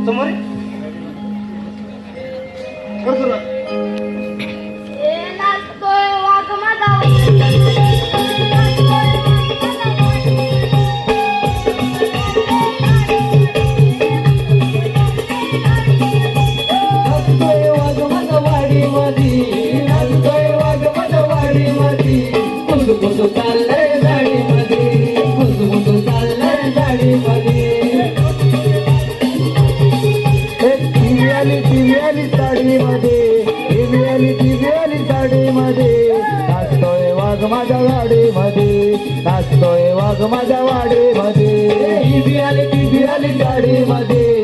समोर नाचतोय वाघ माझा कुसू चाललंय गाडीमध्ये कुसू चाललंय गाडीमध्ये टीव्ही आली साडीमध्ये टीव्ही आली साडीमध्ये नाचतोय वाघ माझ्या गाडीमध्ये नाचतोय वाघ माझ्या वाडीमध्ये टीव्ही आली साडीमध्ये